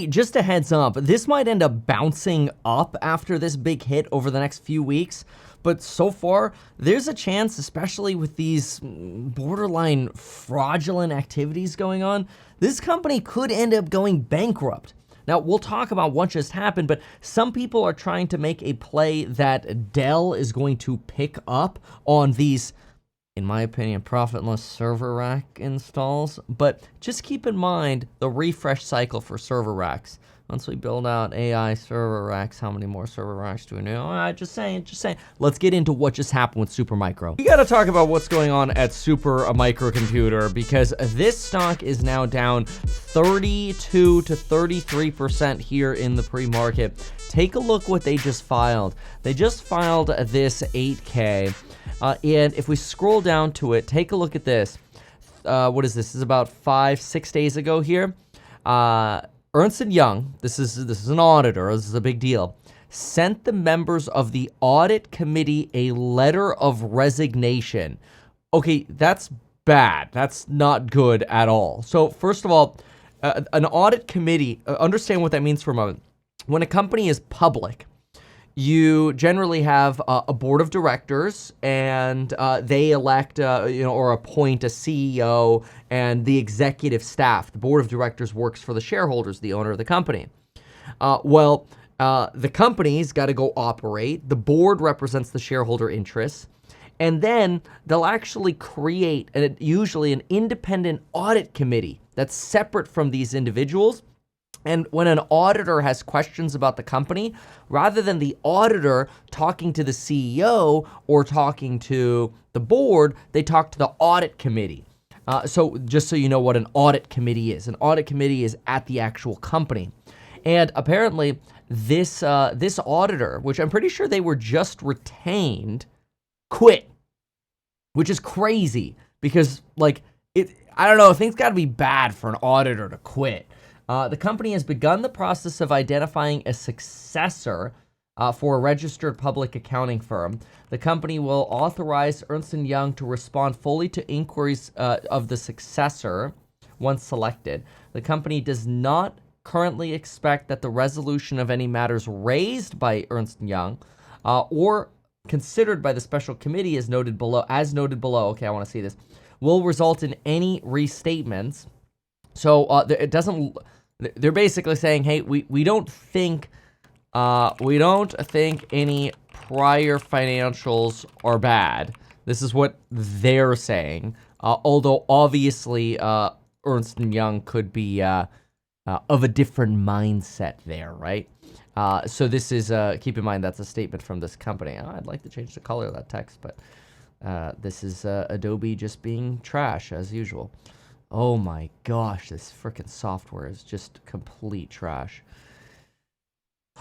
Just a heads up, this might end up bouncing up after this big hit over the next few weeks, but so far, there's a chance, especially with these borderline fraudulent activities going on, this company could end up going bankrupt. Now, we'll talk about what just happened, but some people are trying to make a play that Dell is going to pick up on these, in my opinion, profitless server rack installs. But just keep in mind the refresh cycle for server racks. Once we build out AI server racks, how many more server racks do we know? Just saying. Let's get into what just happened with Supermicro. We gotta talk about what's going on at Supermicro Computer, because this stock is now down 32 to 33% here in the pre-market. Take a look what they just filed. They just filed this 8K. And if we scroll down to it, take a look at this. What is this? This is about 5-6 days ago here. Ernst & Young, this is an auditor, this is a big deal, sent the members of the audit committee a letter of resignation. Okay, that's bad. That's not good at all. So first of all, an audit committee, understand what that means for a moment. When a company is public, you generally have a board of directors, and they elect, or appoint a CEO and the executive staff. The board of directors works for the shareholders, the owner of the company. The company's got to go operate. The board represents the shareholder interests. And then they'll actually create, usually an independent audit committee that's separate from these individuals. And when an auditor has questions about the company, rather than the auditor talking to the CEO or talking to the board, they talk to the audit committee. So just so you know what an audit committee is. An audit committee is at the actual company. And apparently this auditor, which I'm pretty sure they were just retained, quit, which is crazy because, I don't know, things got to be bad for an auditor to quit. The company has begun the process of identifying a successor for a registered public accounting firm. The company will authorize Ernst & Young to respond fully to inquiries of the successor once selected. The company does not currently expect that the resolution of any matters raised by Ernst & Young or considered by the special committee as noted below, okay, I want to see this, will result in any restatements. So it doesn't. They're basically saying, hey, we don't think any prior financials are bad. This is what they're saying. Although obviously Ernst & Young could be of a different mindset there, right? So this is keep in mind that's a statement from this company. I'd like to change the color of that text, but this is Adobe just being trash as usual. Oh my gosh, this freaking software is just complete trash.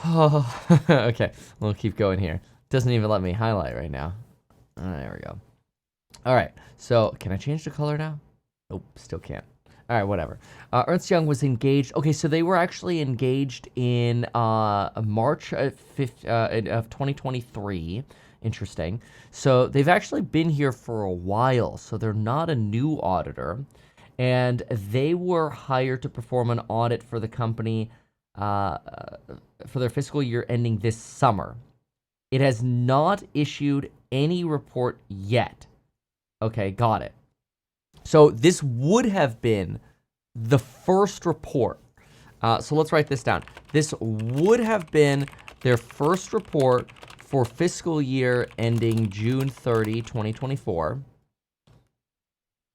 Oh, okay, we'll keep going here. Doesn't even let me highlight right now. There we go. All right, so can I change the color now? Nope, still can't. All right, whatever. Ernst Young was engaged. Okay, so they were actually engaged in March of 2023. Interesting. So they've actually been here for a while, so they're not a new auditor. And they were hired to perform an audit for the company for their fiscal year ending this summer. It has not issued any report yet. Okay, got it. So this would have been the first report. So let's write this down. This would have been their first report for fiscal year ending June 30, 2024.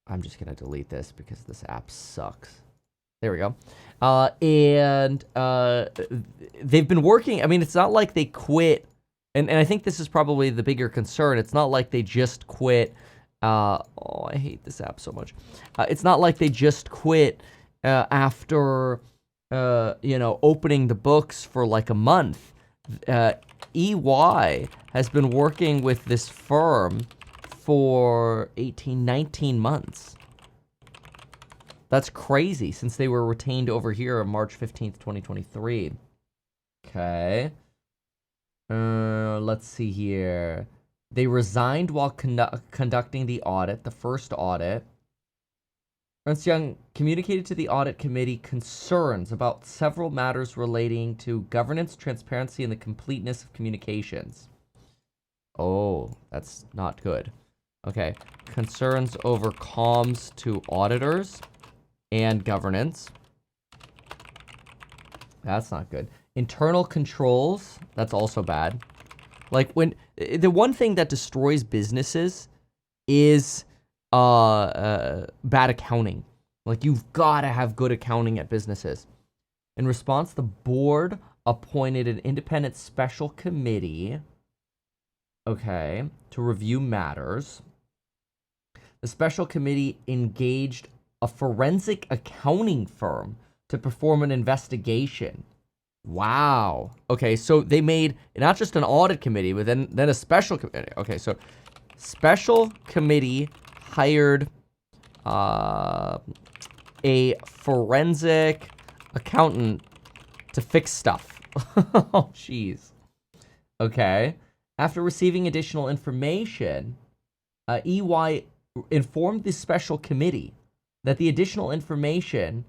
I'm just going to delete this because this app sucks. There we go. And they've been working. I mean, it's not like they quit. And I think this is probably the bigger concern. It's not like they just quit. I hate this app so much. It's not like they just quit after, opening the books for like a month. EY has been working with this firm for 19 months. That's crazy, since they were retained over here on March 15th, 2023. Okay. Let's see here. They resigned while conducting the audit, the first audit. Ernst Young communicated to the audit committee concerns about several matters relating to governance, transparency, and the completeness of communications. Oh, that's not good. Okay. Concerns over comms to auditors and governance. That's not good. Internal controls. That's also bad. Like when the one thing that destroys businesses is bad accounting. Like you've got to have good accounting at businesses. In response, the board appointed an independent special committee, okay, to review matters. The special committee engaged a forensic accounting firm to perform an investigation. Wow. Okay, so they made not just an audit committee, but then a special committee. Okay, so special committee hired a forensic accountant to fix stuff. Oh, jeez. Okay. After receiving additional information, EY informed the special committee that the additional information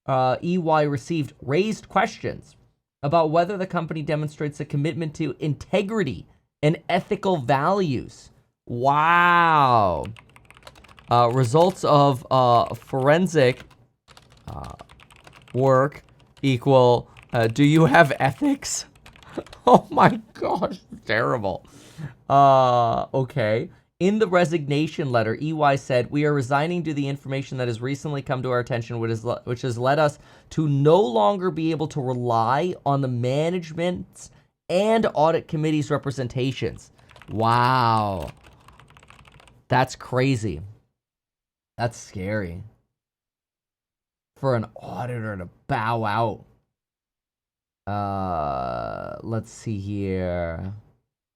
EY received raised questions about whether the company demonstrates a commitment to integrity and ethical values. Wow. Results of forensic work equal, do you have ethics? Oh my gosh, terrible. Okay. In the resignation letter, EY said, we are resigning due to the information that has recently come to our attention, which has led us to no longer be able to rely on the management's and audit committee's representations. Wow. That's crazy. That's scary. For an auditor to bow out. Let's see here.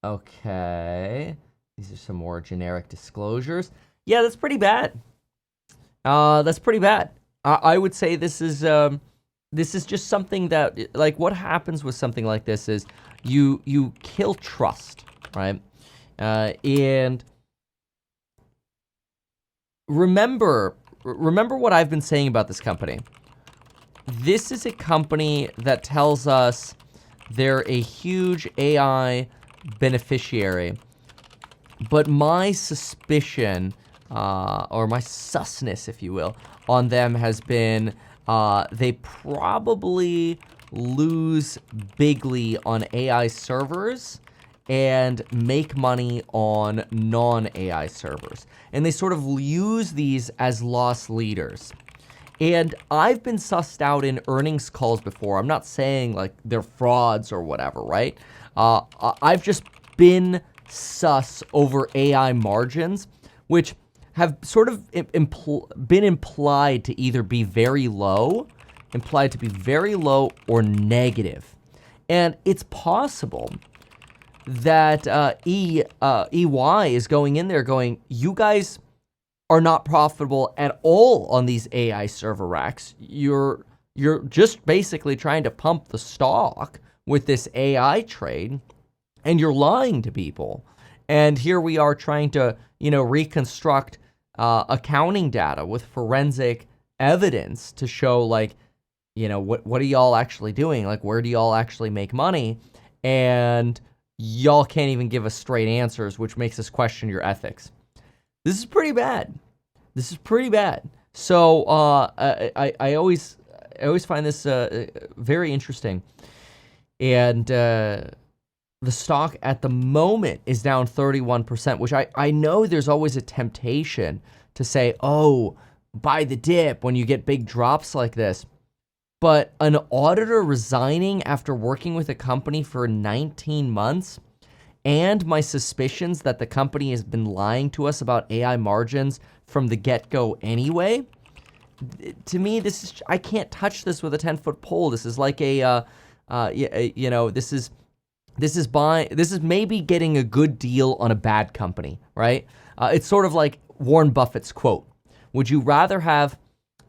Okay. These are some more generic disclosures. Yeah, that's pretty bad. That's pretty bad. I would say this is just something that, like, what happens with something like this is you kill trust, right? And remember what I've been saying about this company. This is a company that tells us they're a huge AI beneficiary. But my suspicion, or my susness, if you will, on them has been they probably lose bigly on AI servers and make money on non-AI servers. And they sort of use these as loss leaders. And I've been sussed out in earnings calls before. I'm not saying like they're frauds or whatever, right? I've just been sus over AI margins, which have sort of been implied to either be very low, or negative. And it's possible that EY is going in there going, you guys are not profitable at all on these AI server racks. You're just basically trying to pump the stock with this AI trade, and you're lying to people. And here we are trying to, reconstruct accounting data with forensic evidence to show, like, what are y'all actually doing? Like, where do y'all actually make money? And y'all can't even give us straight answers, which makes us question your ethics. This is pretty bad. So I always find this very interesting. And the stock at the moment is down 31%, which I know there's always a temptation to say, oh, buy the dip when you get big drops like this. But an auditor resigning after working with a company for 19 months, and my suspicions that the company has been lying to us about AI margins from the get-go anyway, to me, I can't touch this with a 10-foot pole. This is like this is maybe getting a good deal on a bad company, right? It's sort of like Warren Buffett's quote. Would you rather have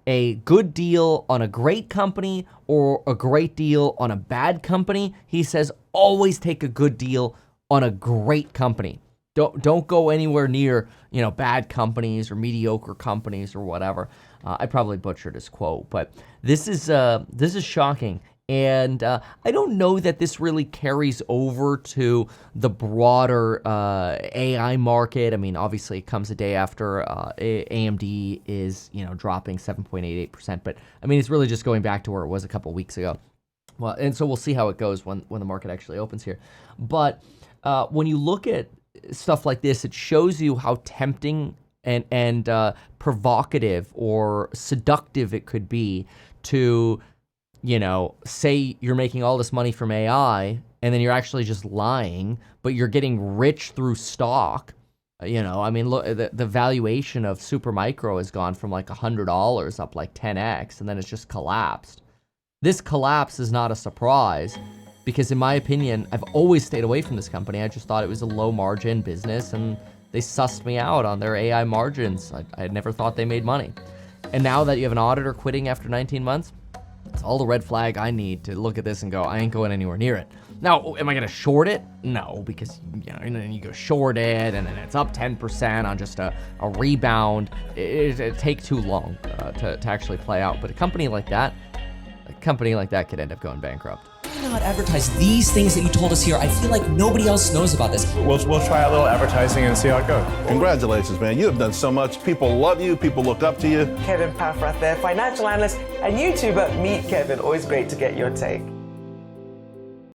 a good deal on a great company or a great deal on a bad company? He says, always take a good deal on a great company. don't go anywhere near, you know, bad companies or mediocre companies or whatever. I probably butchered his quote, but this is shocking. And I don't know that this really carries over to the broader AI market. I mean, obviously it comes a day after AMD is, you know, dropping 7.88%. But I mean, it's really just going back to where it was a couple weeks ago. Well, and so we'll see how it goes when the market actually opens here. But when you look at stuff like this, it shows you how tempting and provocative or seductive it could be to, you know, say you're making all this money from AI and then you're actually just lying, but you're getting rich through stock. You know, I mean, look, the valuation of Supermicro has gone from like $100 up like 10x, and then it's just collapsed. This collapse is not a surprise because, in my opinion, I've always stayed away from this company. I just thought it was a low margin business, and they sussed me out on their AI margins. I had never thought they made money. And now that you have an auditor quitting after 19 months, it's all the red flag I need to look at this and go, I ain't going anywhere near it. Now, am I going to short it? No, because, you know, and then you go short it, and then it's up 10% on just a rebound. It take too long to actually play out. But a company like that could end up going bankrupt. Why not advertise these things that you told us here? I feel like nobody else knows about this. We'll try a little advertising and see how it goes. Congratulations, man. You have done so much. People love you. People look up to you. Kevin Paffrath there, financial analyst and YouTuber. Meet Kevin. Always great to get your take.